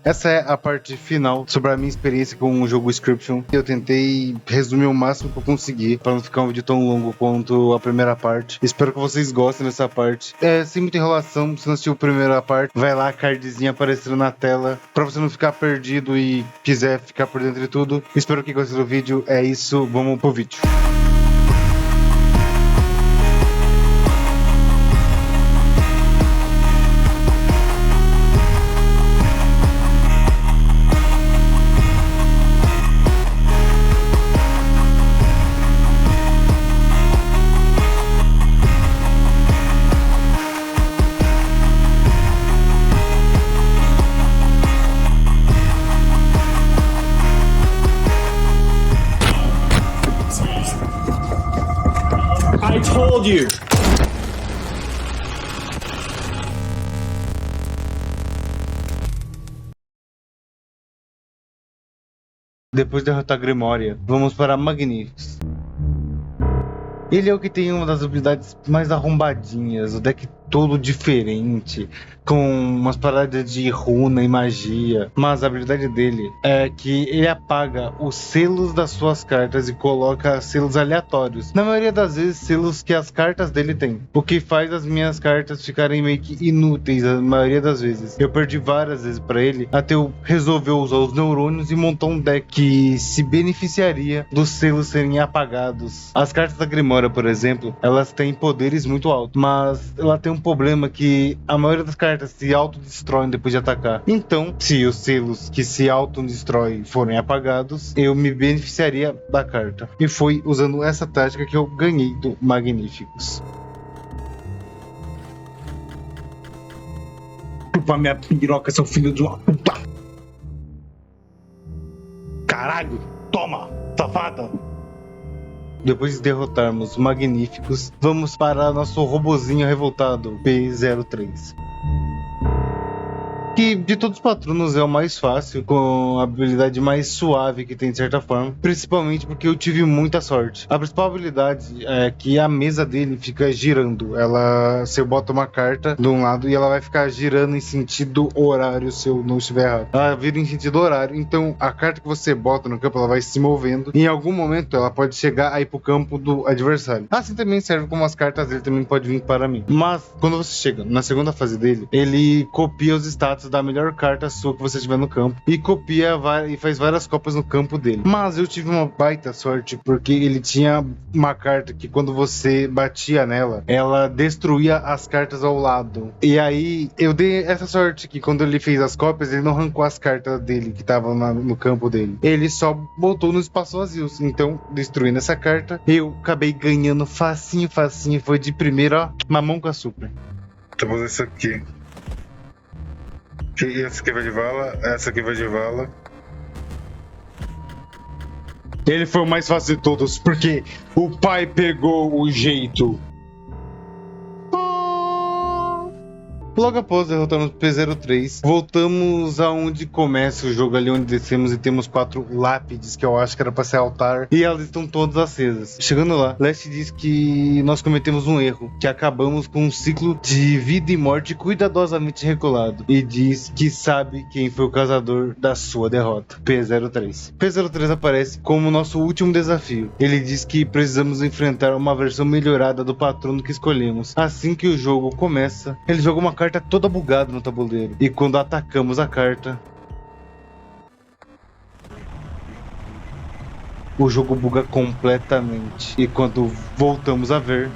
essa é a parte final sobre a minha experiência com o jogo Inscryption. Eu tentei resumir o máximo que eu consegui, para não ficar um vídeo tão longo quanto a primeira parte. Espero que vocês gostem dessa parte. Sem muita enrolação, se não assistiu a primeira parte, vai lá, a cardzinha aparecendo na tela, para você não ficar perdido e quiser ficar por dentro de tudo. Espero que gostem do vídeo. É isso, vamos pro vídeo. I told you! Depois de derrotar Grimoria, vamos para Magnificus. Ele é o que tem uma das habilidades mais arrombadinhas, o deck todo diferente, com umas paradas de runa e magia. Mas a habilidade dele é que ele apaga os selos das suas cartas e coloca selos aleatórios. Na maioria das vezes, selos que as cartas dele têm. O que faz as minhas cartas ficarem meio que inúteis a maioria das vezes. Eu perdi várias vezes pra ele, até eu resolver usar os neurônios e montar um deck que se beneficiaria dos selos serem apagados. As cartas da Grimoria, por exemplo, elas têm poderes muito altos, mas ela tem um problema que a maioria das cartas se autodestroem depois de atacar. Então, se os selos que se autodestroem forem apagados, eu me beneficiaria da carta. E foi usando essa tática que eu ganhei do Magnificus. Chupa minha piroca, seu filho de uma puta! Caralho! Toma, safada! Depois de derrotarmos Magnificus, vamos para nosso robozinho revoltado, P03. Que de todos os patronos é o mais fácil, com a habilidade mais suave que tem de certa forma, principalmente porque eu tive muita sorte. A principal habilidade é que a mesa dele fica girando. Você bota uma carta de um lado e ela vai ficar girando em sentido horário, se eu não estiver errado. Ela vira em sentido horário, então a carta que você bota no campo ela vai se movendo e em algum momento ela pode chegar aí pro campo do adversário. Assim também serve como as cartas dele também podem vir para mim. Mas quando você chega na segunda fase dele, ele copia os status da melhor carta sua que você tiver no campo e copia e faz várias cópias no campo dele. Mas eu tive uma baita sorte porque ele tinha uma carta que quando você batia nela, ela destruía as cartas ao lado. E aí eu dei essa sorte que quando ele fez as cópias, ele não arrancou as cartas dele que estavam no campo dele. Ele só botou nos espaços vazios. Então, destruindo essa carta, eu acabei ganhando facinho. Foi de primeira, ó, mamão com açúcar. Deixa eu fazer isso aqui. Essa aqui vai de vala, essa aqui vai de vala. Ele foi o mais fácil de todos, porque o pai pegou o jeito. Logo após derrotarmos o P03, voltamos aonde começa o jogo, ali onde descemos e temos 4 lápides, que eu acho que era pra ser altar, e elas estão todas acesas. Chegando lá, Leste diz que nós cometemos um erro, que acabamos com um ciclo de vida e morte cuidadosamente regulado, e diz que sabe quem foi o causador da sua derrota, P03. P03 aparece como nosso último desafio. Ele diz que precisamos enfrentar uma versão melhorada do patrono que escolhemos. Assim que o jogo começa, ele joga uma carta toda bugada no tabuleiro. E quando atacamos a carta, o jogo buga completamente. E quando voltamos a ver,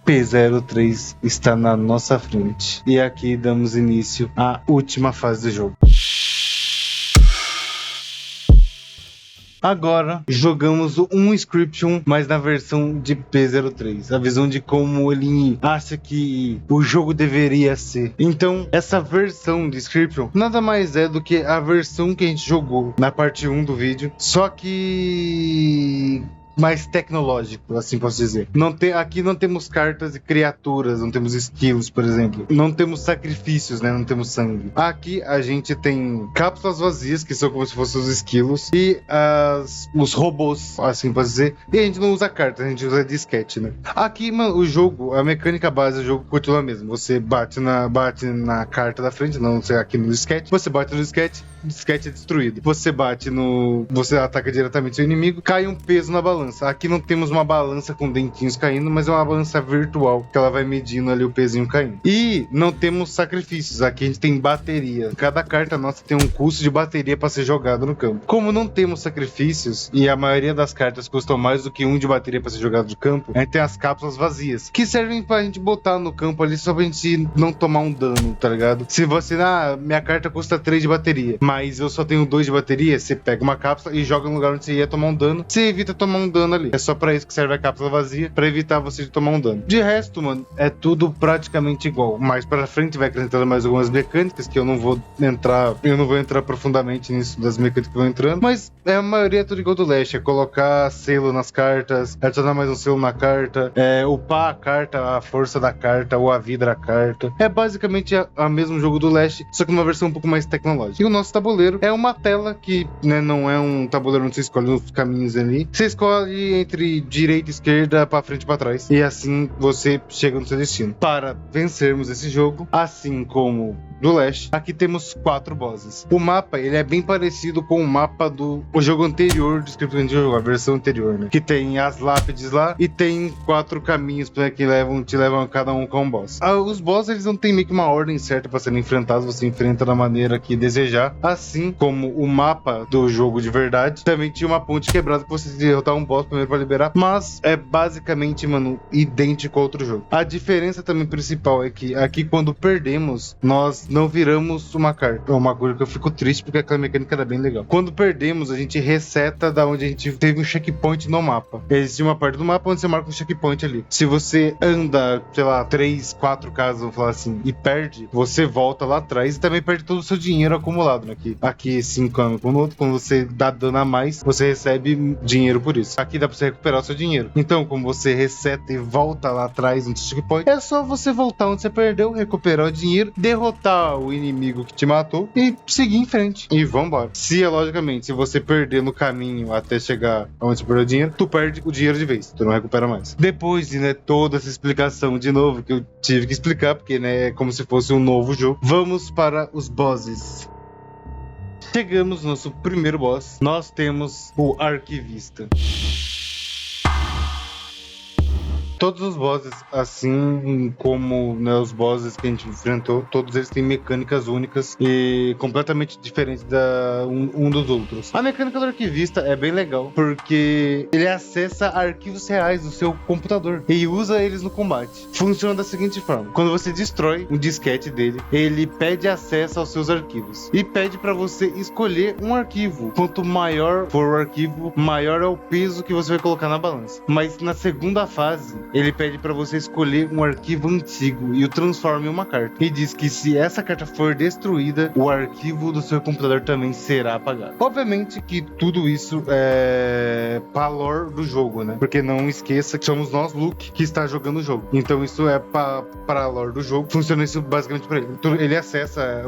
P03 está na nossa frente. E aqui damos início à última fase do jogo. Agora jogamos um Inscryption, mas na versão de P03, a visão de como ele acha que o jogo deveria ser. Então essa versão de Inscryption nada mais é do que a versão que a gente jogou na parte 1 do vídeo, só que mais tecnológico, assim posso dizer. Aqui não temos cartas e criaturas, não temos esquilos, por exemplo. Não temos sacrifícios, né? Não temos sangue. Aqui a gente tem cápsulas vazias, que são como se fossem os esquilos, e os robôs, assim posso dizer. E a gente não usa cartas, a gente usa disquete, né? Aqui, mano, o jogo, a mecânica base do jogo continua a mesma. Você bate na carta da frente, não sei, aqui no disquete. Você bate no disquete, o disquete é destruído. Você ataca diretamente seu inimigo, cai um peso na balança. Aqui não temos uma balança com dentinhos caindo, mas é uma balança virtual, que ela vai medindo ali o pezinho caindo. E não temos sacrifícios, aqui a gente tem bateria. Cada carta nossa tem um custo de bateria para ser jogado no campo. Como não temos sacrifícios, e a maioria das cartas custam mais do que um de bateria para ser jogado no campo, a gente tem as cápsulas vazias, que servem pra gente botar no campo ali só pra gente não tomar um dano, tá ligado? Se você, minha carta custa 3 de bateria, mas eu só tenho 2 de bateria, você pega uma cápsula e joga no lugar onde você ia tomar um dano, você evita tomar um dano ali. É só pra isso que serve a cápsula vazia, pra evitar você de tomar um dano. De resto, mano, é tudo praticamente igual. Mais pra frente vai acrescentando mais algumas mecânicas que eu não vou entrar profundamente nisso das mecânicas que vão entrando, mas a maioria é tudo igual do Leste, é colocar selo nas cartas, adicionar mais um selo na carta, upar a carta, a força da carta ou a vida da carta. É basicamente o mesmo jogo do Leste, só que numa versão um pouco mais tecnológica. E o nosso tabuleiro é uma tela que, né, não é um tabuleiro onde você escolhe os caminhos ali. Você escolhe entre direita e esquerda, pra frente e pra trás. E assim você chega no seu destino. Para vencermos esse jogo, assim como do Leste, aqui temos 4 bosses. O mapa, ele é bem parecido com o mapa do jogo anterior, do script de jogo, a versão anterior, né? Que tem as lápides lá e tem 4 caminhos, né, que te levam cada um com um boss. Os bosses, eles não tem meio que uma ordem certa para serem enfrentados, você enfrenta da maneira que desejar, assim como o mapa do jogo de verdade. Também tinha uma ponte quebrada que você derrotar um boss primeiro para liberar, mas é basicamente, mano, idêntico ao outro jogo. A diferença também principal é que aqui, quando perdemos, nós não viramos uma carta. É uma coisa que eu fico triste, porque aquela mecânica era bem legal. Quando perdemos, a gente reseta da onde a gente teve um checkpoint no mapa. Existe uma parte do mapa onde você marca um checkpoint ali. Se você anda, sei lá, 3, 4 casas, vamos falar assim, e perde, você volta lá atrás e também perde todo o seu dinheiro acumulado, né? Aqui 5 anos com o outro, quando você dá dano a mais, você recebe dinheiro por isso. Aqui dá pra você recuperar o seu dinheiro. Então, como você reseta e volta lá atrás no checkpoint, é só você voltar onde você perdeu, recuperar o dinheiro, derrotar o inimigo que te matou e seguir em frente. E vambora. Logicamente, se você perder no caminho até chegar onde você perdeu o dinheiro, tu perde o dinheiro de vez, tu não recupera mais. Depois de, né, toda essa explicação de novo, que eu tive que explicar, porque, né, é como se fosse um novo jogo, vamos para os bosses. Chegamos no nosso primeiro boss. Nós temos o Arquivista. Todos os bosses, assim como, né, os bosses que a gente enfrentou, todos eles têm mecânicas únicas e completamente diferentes um dos outros. A mecânica do arquivista é bem legal, porque ele acessa arquivos reais do seu computador e usa eles no combate. Funciona da seguinte forma: quando você destrói um disquete dele, ele pede acesso aos seus arquivos e pede para você escolher um arquivo. Quanto maior for o arquivo, maior é o peso que você vai colocar na balança. Mas na segunda fase, ele pede para você escolher um arquivo antigo e o transforma em uma carta. E diz que se essa carta for destruída, o arquivo do seu computador também será apagado. Obviamente que tudo isso é pra lore do jogo, né? Porque não esqueça que somos nós, Luke, que está jogando o jogo. Então isso é pra lore do jogo. Funciona isso basicamente pra ele. Então, ele acessa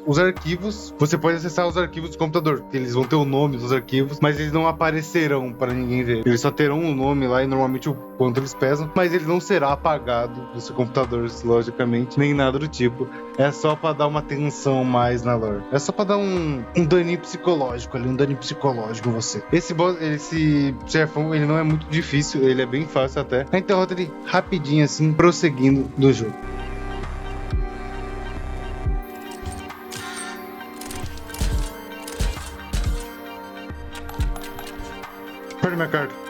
os arquivos. Você pode acessar os arquivos do computador. Eles vão ter o nome dos arquivos, mas eles não aparecerão para ninguém ver. Eles só terão um nome lá e normalmente o quanto eles pesam, mas ele não será apagado do seu computador, logicamente, nem nada do tipo. É só pra dar uma tensão mais na lore. É só pra dar um daninho psicológico ali, um daninho psicológico em você. Esse chefão, ele não é muito difícil, ele é bem fácil até. A gente derrota ele rapidinho assim, prosseguindo no jogo. Perde minha carta.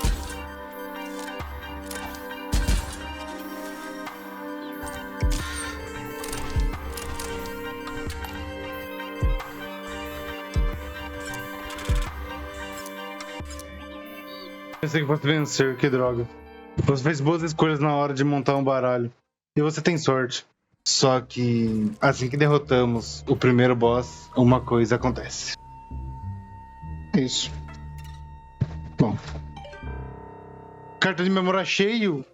Pensei que fosse vencer, que droga. Você fez boas escolhas na hora de montar um baralho. E você tem sorte. Só que assim que derrotamos o primeiro boss, uma coisa acontece. É isso. Bom. cartão de memória cheio.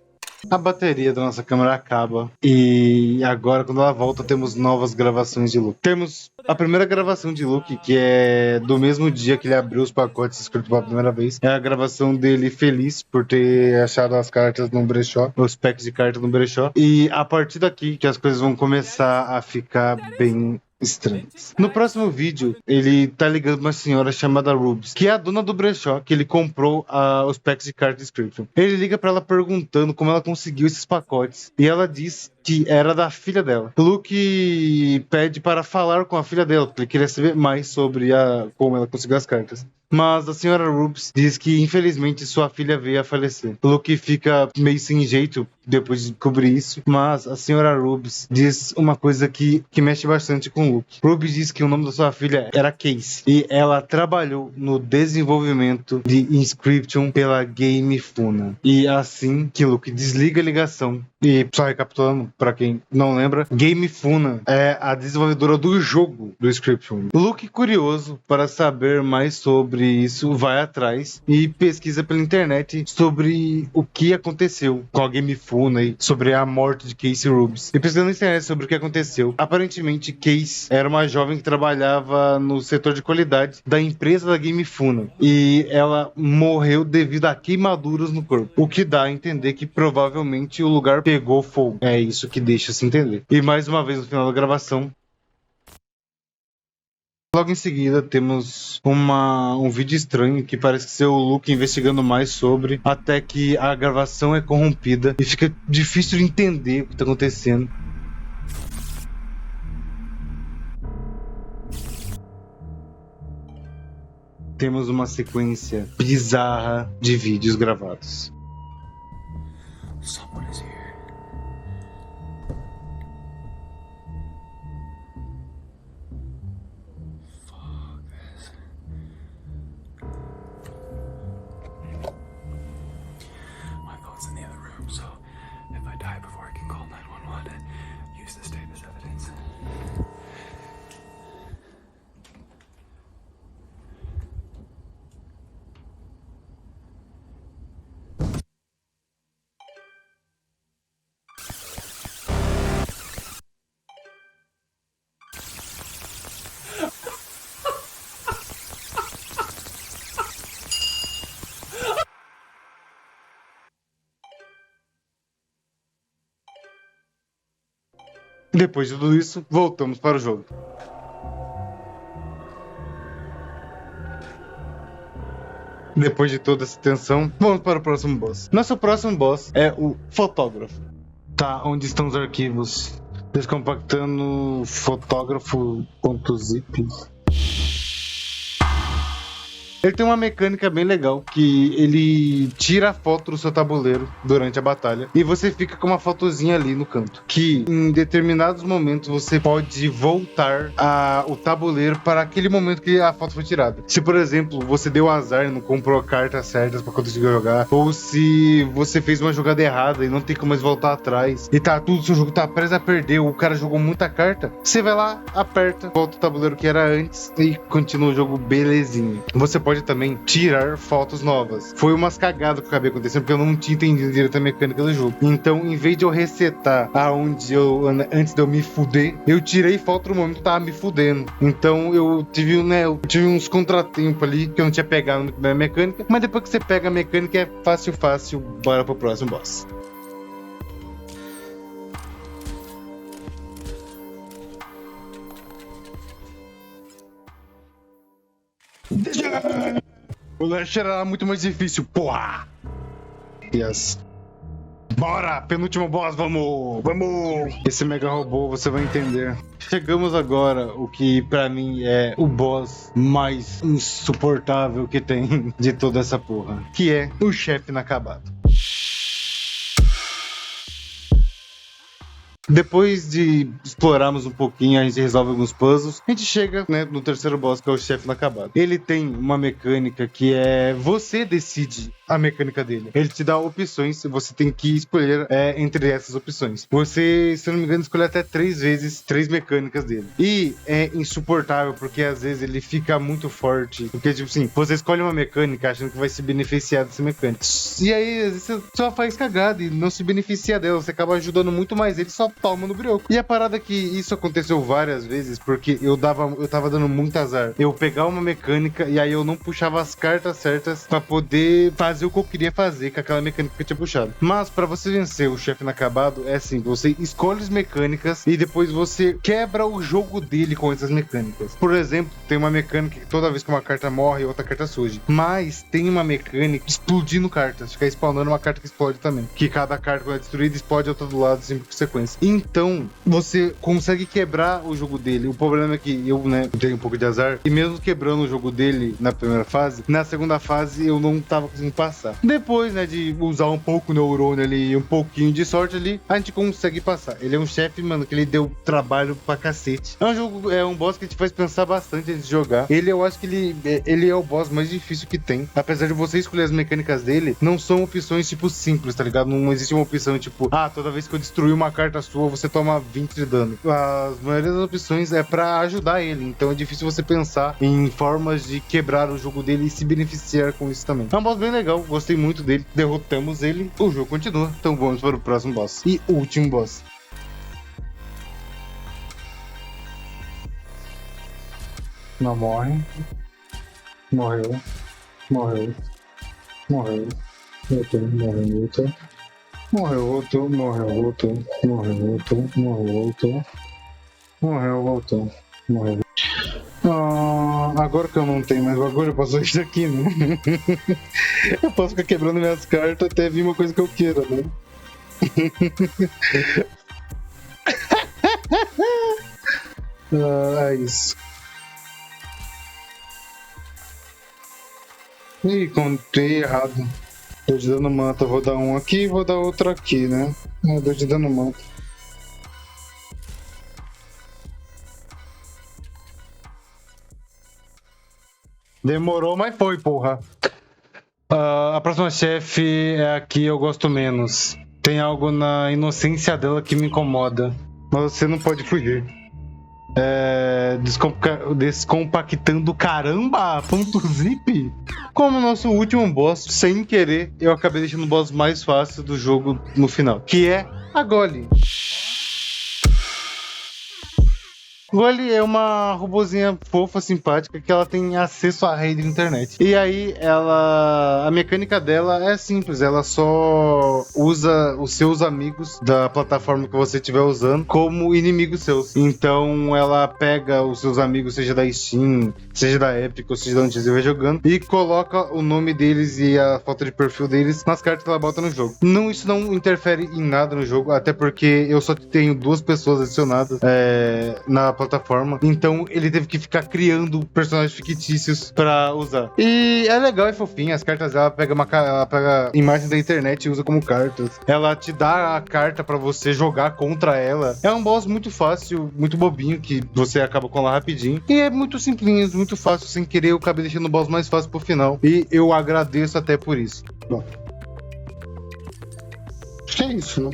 A bateria da nossa câmera acaba e agora, quando ela volta, temos novas gravações de Luke. Temos a primeira gravação de Luke, que é do mesmo dia que ele abriu os pacotes escritos pela primeira vez. É a gravação dele feliz por ter achado as cartas no brechó, os packs de cartas no brechó. E a partir daqui que as coisas vão começar a ficar bem estranhas. No próximo vídeo, ele tá ligando uma senhora chamada Rubes, que é a dona do brechó, que ele comprou os packs de card description. Ele liga pra ela perguntando como ela conseguiu esses pacotes, e ela diz que era da filha dela. Luke pede para falar com a filha dela, porque ele queria saber mais sobre como ela conseguiu as cartas. Mas a senhora Rubes diz que infelizmente sua filha veio a falecer. Luke fica meio sem jeito depois de descobrir isso, mas a senhora Rubes diz uma coisa que mexe bastante com Luke. Rubes diz que o nome da sua filha era Casey e ela trabalhou no desenvolvimento de Inscription pela Game Funa. E assim que Luke desliga a ligação, e só recapitulando pra quem não lembra, Game Funa é a desenvolvedora do jogo do Inscription. Luke, curioso para saber mais sobre isso, vai atrás e pesquisa pela internet sobre o que aconteceu com a Game Funa e sobre a morte de Casey Rubes. E pesquisando na internet sobre o que aconteceu, aparentemente Casey era uma jovem que trabalhava no setor de qualidade da empresa da Game Funa e ela morreu devido a queimaduras no corpo, o que dá a entender que provavelmente o lugar pegou fogo. É isso que deixa se entender. E mais uma vez no final da gravação, logo em seguida temos um vídeo estranho que parece ser o Luke investigando mais sobre, até que a gravação é corrompida e fica difícil de entender o que está acontecendo. Temos uma sequência bizarra de vídeos gravados. Someone is here. Fuck this. My phone's in the other room, so if I die before I can call 911, use this tape as evidence. Depois de tudo isso, voltamos para o jogo. Depois de toda essa tensão, vamos para o próximo boss. Nosso próximo boss é o fotógrafo. Tá, onde estão os arquivos? Descompactando fotógrafo.zip. Ele tem uma mecânica bem legal, que ele tira a foto do seu tabuleiro durante a batalha e você fica com uma fotozinha ali no canto, que em determinados momentos você pode voltar o tabuleiro para aquele momento que a foto foi tirada. Se, por exemplo, você deu azar e não comprou cartas certas para conseguir jogar, ou se você fez uma jogada errada e não tem como mais voltar atrás e seu jogo tá prestes a perder, o cara jogou muita carta, você vai lá, aperta, volta o tabuleiro que era antes e continua o jogo belezinha. Você pode também tirar fotos novas. Foi umas cagadas que eu acabei acontecendo porque eu não tinha entendido direito a mecânica do jogo. Então, em vez de eu resetar antes de eu me fuder, eu tirei foto no momento que tava me fudendo. Então, eu tive uns contratempos ali que eu não tinha pegado na mecânica. Mas depois que você pega a mecânica, é fácil. Bora pro próximo boss. O Lash era muito mais difícil, porra! Yes. Bora! Penúltimo boss, vamos! Esse mega robô você vai entender. Chegamos agora o que pra mim é o boss mais insuportável que tem de toda essa porra, que é o chefe inacabado. Depois de explorarmos um pouquinho, a gente resolve alguns puzzles, a gente chega, no terceiro boss, que é o chefe inacabado. Ele tem uma mecânica que é você decide a mecânica dele. Ele te dá opções e você tem que escolher entre essas opções. Você, se eu não me engano, escolhe até 3 vezes 3 mecânicas dele. E é insuportável, porque às vezes ele fica muito forte. Porque, tipo assim, você escolhe uma mecânica achando que vai se beneficiar dessa mecânica. E aí, às vezes, você só faz cagada e não se beneficia dela. Você acaba ajudando muito mais ele, só toma no brioco. E a parada é que isso aconteceu várias vezes, porque eu tava dando muito azar. Eu pegava uma mecânica e aí eu não puxava as cartas certas pra poder fazer o que eu queria fazer com aquela mecânica que eu tinha puxado. Mas pra você vencer o chefe inacabado, é assim, você escolhe as mecânicas e depois você quebra o jogo dele com essas mecânicas. Por exemplo, tem uma mecânica que toda vez que uma carta morre, outra carta surge. Mas tem uma mecânica explodindo cartas, fica spawnando uma carta que explode também. Que cada carta quando é destruída explode a outra do lado, sempre por sequência. Então, você consegue quebrar o jogo dele. O problema é que eu, tenho um pouco de azar. E mesmo quebrando o jogo dele na primeira fase, na segunda fase eu não tava conseguindo passar. Depois, de usar um pouco o neurônio ali e um pouquinho de sorte ali, a gente consegue passar. Ele é um chefe, mano, que ele deu trabalho pra cacete. É um jogo, é um boss que te faz pensar bastante antes de jogar. Eu acho que ele é o boss mais difícil que tem. Apesar de você escolher as mecânicas dele, não são opções, tipo, simples, tá ligado? Não existe uma opção, tipo, toda vez que eu destruir uma carta sua, você toma 20 de dano. A maioria das opções é pra ajudar ele, então é difícil você pensar em formas de quebrar o jogo dele e se beneficiar com isso também. É um boss bem legal, gostei muito dele, derrotamos ele, o jogo continua, então vamos para o próximo boss. E último boss. Não morre. Morreu. Morreu. Morreu. Voltou. Morreu. Voltou. Morreu. Voltou. Morreu. Voltou. Morreu. Voltou. Morreu. Voltou. Morreu. Voltou. Morreu. Agora que eu não tenho mais bagulho, eu posso fazer isso aqui, né? Eu posso ficar quebrando minhas cartas até vir uma coisa que eu queira, né? É isso. Ih, contei errado. Tô te dando manta, vou dar um aqui e vou dar outro aqui, né? Tô te dando manta. Demorou, mas foi, porra. A próxima chefe é a que eu gosto menos. Tem algo na inocência dela que me incomoda. Mas você não pode fugir. Descompactando caramba, ponto zip. Como nosso último boss, sem querer, eu acabei deixando o boss mais fácil do jogo no final, que é a Golem. Golem é uma robozinha fofa, simpática, que ela tem acesso à rede de internet. E aí, a mecânica dela é simples, ela só usa os seus amigos da plataforma que você estiver usando como inimigos seus. Então, ela pega os seus amigos, seja da Steam, seja da Epic, ou seja de onde você estiver jogando, e coloca o nome deles e a foto de perfil deles nas cartas que ela bota no jogo. Isso não interfere em nada no jogo, até porque eu só tenho 2 pessoas adicionadas na plataforma, então ele teve que ficar criando personagens fictícios pra usar. E é legal e fofinho, as cartas dela ela pega imagens da internet e usa como cartas. Ela te dá a carta pra você jogar contra ela. É um boss muito fácil, muito bobinho, que você acaba com ela rapidinho. E é muito simplinho, muito fácil, sem querer eu acabei deixando o boss mais fácil pro final. E eu agradeço até por isso. Bom, acho que é isso, né?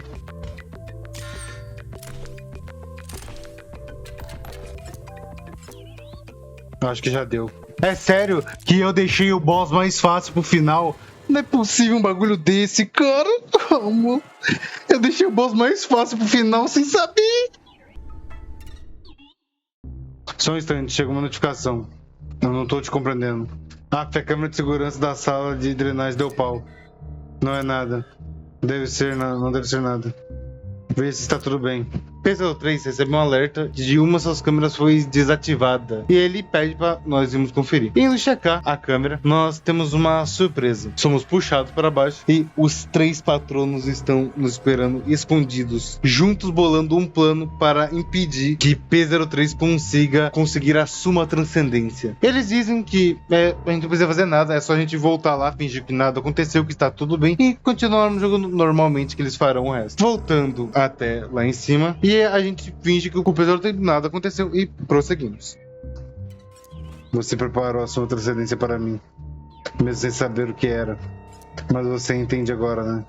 Acho que já deu. É sério que eu deixei o boss mais fácil pro final? Não é possível um bagulho desse, cara. Como? Eu deixei o boss mais fácil pro final sem saber. Só um instante, chegou uma notificação. Eu não tô te compreendendo. A câmera de segurança da sala de drenagem deu pau. Não é nada. Não deve ser nada. Vê se está tudo bem. PZO3 recebe um alerta de uma das suas câmeras foi desativada e ele pede para nós irmos conferir. Indo checar a câmera, nós temos uma surpresa. Somos puxados para baixo e os 3 patronos estão nos esperando escondidos, juntos bolando um plano para impedir que P03 consiga conseguir a suma transcendência. Eles dizem que a gente não precisa fazer nada, é só a gente voltar lá, fingir que nada aconteceu, que está tudo bem e continuar no jogo normalmente, que eles farão o resto. Voltando até lá em cima e a gente finge que o P03 nada aconteceu e prosseguimos. Você preparou a sua transcendência para mim, mesmo sem saber o que era. Mas você entende agora, né?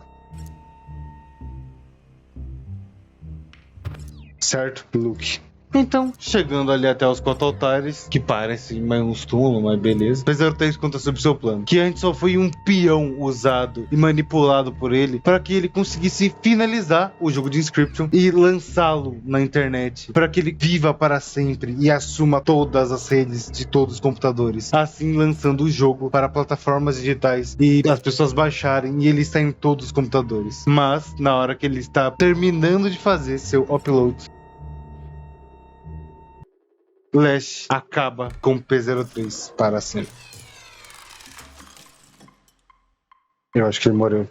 Certo, Luke? Então, chegando ali até os 4 altares, que parecem mais uns túmulos, mas beleza. P03 conta sobre seu plano, que antes só foi um peão usado e manipulado por ele para que ele conseguisse finalizar o jogo de Inscription e lançá-lo na internet, para que ele viva para sempre e assuma todas as redes de todos os computadores, assim lançando o jogo para plataformas digitais e as pessoas baixarem e ele está em todos os computadores. Mas, na hora que ele está terminando de fazer seu upload, Lash acaba com o P03 para sempre. Eu acho que ele morreu.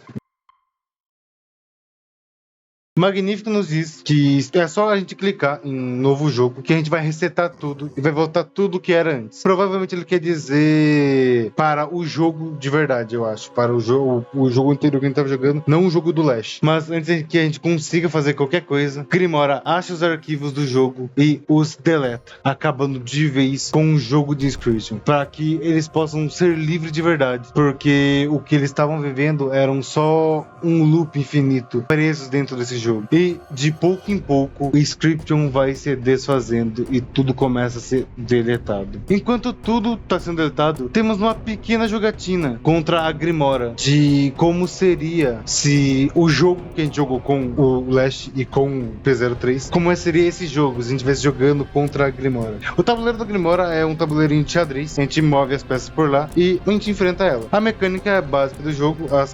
Magnífico nos diz que é só a gente clicar em novo jogo que a gente vai resetar tudo e vai voltar tudo que era antes. Provavelmente ele quer dizer para o jogo de verdade, eu acho. Para o jogo anterior que a gente estava jogando, não o jogo do Lash. Mas antes que a gente consiga fazer qualquer coisa, Grimora acha os arquivos do jogo e os deleta, acabando de vez com o jogo de Inscription, para que eles possam ser livres de verdade. Porque o que eles estavam vivendo era só um loop infinito, presos dentro desse jogo. E de pouco em pouco o Inscription vai se desfazendo e tudo começa a ser deletado. Enquanto tudo está sendo deletado, temos uma pequena jogatina contra a Grimora de como seria se o jogo que a gente jogou com o Lash e com o P03, como seria esse jogo se a gente estivesse jogando contra a Grimora. O tabuleiro da Grimora é um tabuleirinho de xadrez, a gente move as peças por lá e a gente enfrenta ela. A mecânica básica do jogo, as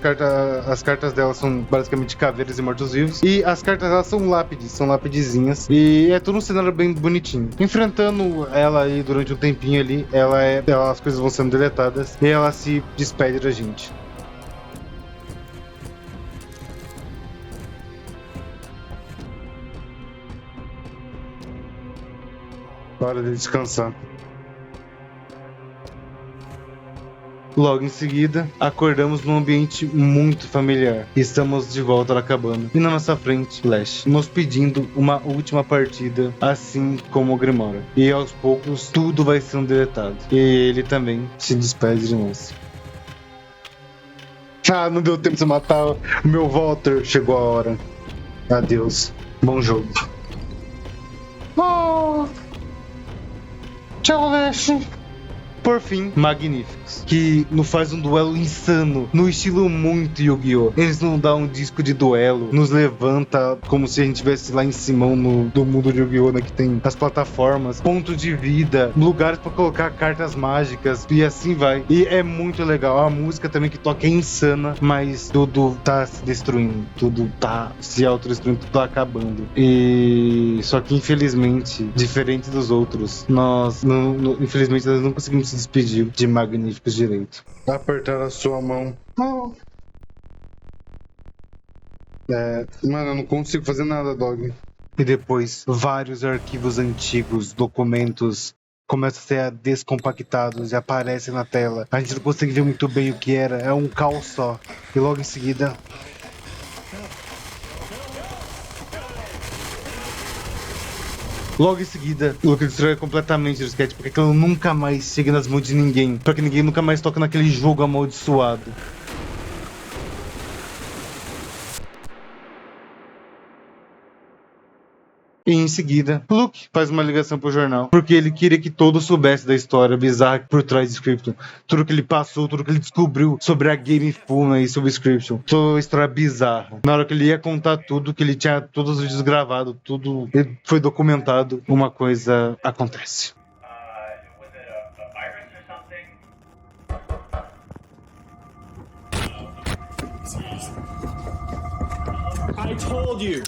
cartas dela são basicamente caveiras e mortos-vivos, e as cartas elas são lápides, são lapidezinhas, e é tudo um cenário bem bonitinho. Enfrentando ela aí durante um tempinho ali, as coisas vão sendo deletadas e ela se despede da gente. Hora de descansar. Logo em seguida, acordamos num ambiente muito familiar. Estamos de volta na cabana. E na nossa frente, Lash, nos pedindo uma última partida, assim como o Grimora. E aos poucos, tudo vai sendo deletado. E ele também se despede de nós. Ah, não deu tempo de matar o meu Walter. Chegou a hora. Adeus. Bom jogo. Oh. Tchau, Lash. Por fim, Magníficos, que nos faz um duelo insano, no estilo muito Yu-Gi-Oh! Eles não dão um disco de duelo, nos levanta como se a gente estivesse lá em cima do mundo de Yu-Gi-Oh! Né, que tem as plataformas, pontos de vida, lugares para colocar cartas mágicas e assim vai. E é muito legal. A música também que toca é insana, mas tudo tá se destruindo, tudo tá se autodestruindo, tudo tá acabando. E só que infelizmente, diferente dos outros, infelizmente nós não conseguimos se despedir de Magníficos direito. Apertar a sua mão. Oh. Mano, eu não consigo fazer nada, Dog. E depois, vários arquivos antigos, documentos, começam a ser descompactados e aparecem na tela. A gente não consegue ver muito bem o que era, é um caos só. E logo em seguida... Logo em seguida, o Luke destrói completamente o disquete, porque aquilo nunca mais chega nas mãos de ninguém, para que ninguém nunca mais toque naquele jogo amaldiçoado. E em seguida, Luke faz uma ligação pro jornal, porque ele queria que todos soubessem da história bizarra por trás de Inscription. Tudo que ele passou, tudo que ele descobriu sobre a Game Funa e sobre Inscription. Toda a história bizarra. Na hora que ele ia contar tudo, que ele tinha todos os vídeos gravados, tudo foi documentado, uma coisa acontece. I told you.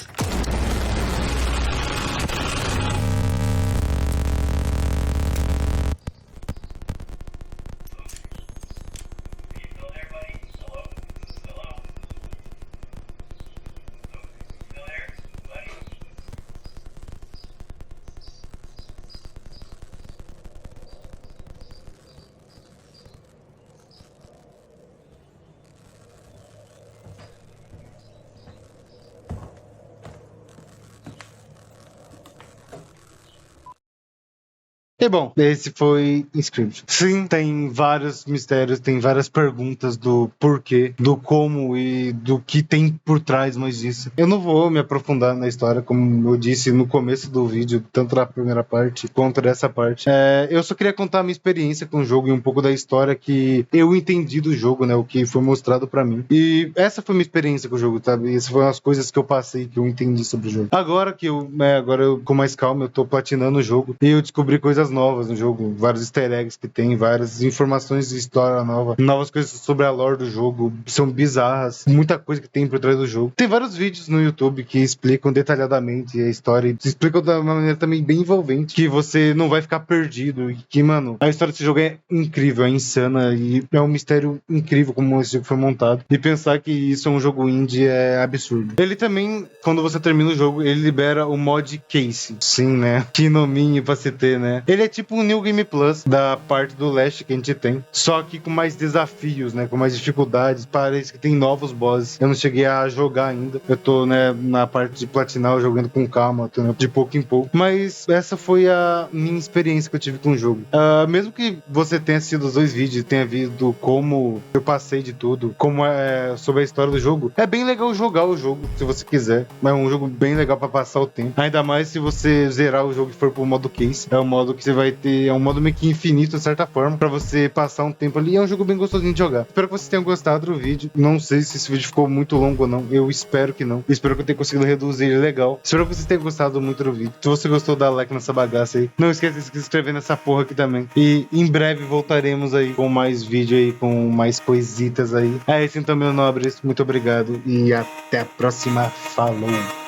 E bom, esse foi Inscription. Sim, tem vários mistérios, tem várias perguntas do porquê, do como e do que tem por trás mais disso. Eu não vou me aprofundar na história, como eu disse no começo do vídeo, tanto na primeira parte quanto nessa parte. Eu só queria contar a minha experiência com o jogo e um pouco da história que eu entendi do jogo, né? O que foi mostrado pra mim. E essa foi minha experiência com o jogo, sabe? Essas foram as coisas que eu passei, que eu entendi sobre o jogo. Agora eu com mais calma, eu tô platinando o jogo e eu descobri coisas novas no jogo, vários easter eggs que tem, várias informações de história nova, novas coisas sobre a lore do jogo, são bizarras, muita coisa que tem por trás do jogo. Tem vários vídeos no YouTube que explicam detalhadamente a história, e explicam de uma maneira também bem envolvente, que você não vai ficar perdido, e que, mano, a história desse jogo é incrível, é insana, e é um mistério incrível como esse jogo foi montado, e pensar que isso é um jogo indie é absurdo. Ele também, quando você termina o jogo, ele libera o mod Case, sim, né, que nominho pra se ter, né. Ele é tipo um New Game Plus da parte do Leste que a gente tem, só que com mais desafios, né, com mais dificuldades, parece que tem novos bosses. Eu não cheguei a jogar ainda, eu tô, né, na parte de platinar, jogando com calma, tô, né, de pouco em pouco, mas essa foi a minha experiência que eu tive com o jogo. Mesmo que você tenha assistido os dois vídeos, tenha visto como eu passei de tudo, como é sobre a história do jogo, é bem legal jogar o jogo, se você quiser, é um jogo bem legal pra passar o tempo, ainda mais se você zerar o jogo e for pro modo Case, é um modo que você vai ter, é um modo meio que infinito, de certa forma, pra você passar um tempo ali, é um jogo bem gostosinho de jogar. Espero que vocês tenham gostado do vídeo, não sei se esse vídeo ficou muito longo ou não, eu espero que não, eu espero que eu tenha conseguido reduzir ele legal, espero que vocês tenham gostado muito do vídeo. Se você gostou, dá like nessa bagaça aí, não esqueça de se inscrever nessa porra aqui também, e em breve voltaremos aí com mais vídeo aí, com mais coisitas aí. É isso então, meus nobres, muito obrigado e até a próxima, falou!